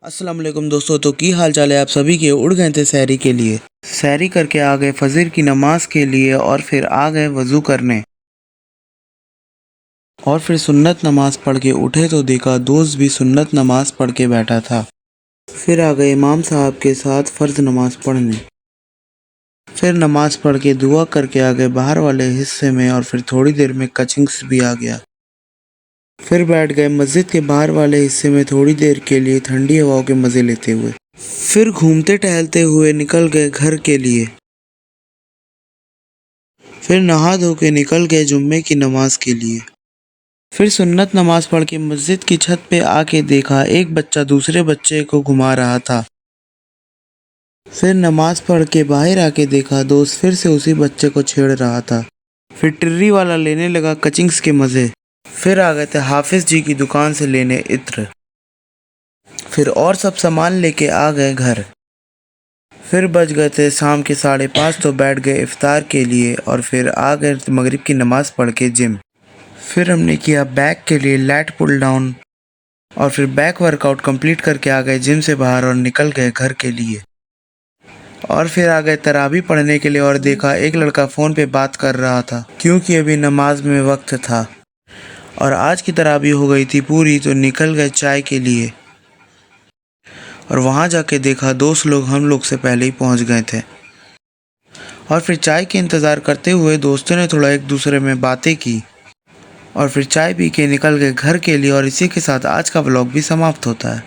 अस्सलाम वालेकुम दोस्तों। तो की हाल चाल है आप सभी के। उड़ गए थे सहरी के लिए, सहरी करके आ गए फजर की नमाज के लिए और फिर आ गए वज़ू करने और फिर सुन्नत नमाज पढ़ के उठे तो देखा दोस्त भी सुन्नत नमाज पढ़ के बैठा था। फिर आ गए इमाम साहब के साथ फ़र्ज़ नमाज पढ़ने। फिर नमाज पढ़ के दुआ करके आ गए बाहर वाले हिस्से में और फिर थोड़ी देर में कचिंग्स भी आ गया। फिर बैठ गए मस्जिद के बाहर वाले हिस्से में थोड़ी देर के लिए ठंडी हवाओं के मज़े लेते हुए। फिर घूमते टहलते हुए निकल गए घर के लिए। फिर नहा धो के निकल गए जुम्मे की नमाज के लिए। फिर सुन्नत नमाज पढ़ के मस्जिद की छत पे आके देखा एक बच्चा दूसरे बच्चे को घुमा रहा था। फिर नमाज पढ़ के बाहर आके देखा दोस्त फिर से उसी बच्चे को छेड़ रहा था। फिर टिर्री वाला लेने लगा कचिंग्स के मज़े। फिर आ गए थे हाफिज़ जी की दुकान से लेने इत्र। फिर और सब सामान लेके आ गए घर। फिर बज गए थे शाम के 5:30 तो बैठ गए इफ्तार के लिए और फिर आ गए मगरिब की नमाज़ पढ़ के जिम। फिर हमने किया बैक के लिए लैट पुल डाउन और फिर बैक वर्कआउट कंप्लीट करके आ गए जिम से बाहर और निकल गए घर के लिए। और फिर आ गए तरावी पढ़ने के लिए और देखा एक लड़का फ़ोन पे बात कर रहा था क्योंकि अभी नमाज में वक्त था। और आज की तरावी हो गई थी पूरी तो निकल गए चाय के लिए और वहाँ जाके देखा दोस्त लोग हम लोग से पहले ही पहुँच गए थे। और फिर चाय के इंतज़ार करते हुए दोस्तों ने थोड़ा एक दूसरे में बातें की और फिर चाय पी के निकल गए घर के लिए। और इसी के साथ आज का व्लॉग भी समाप्त होता है।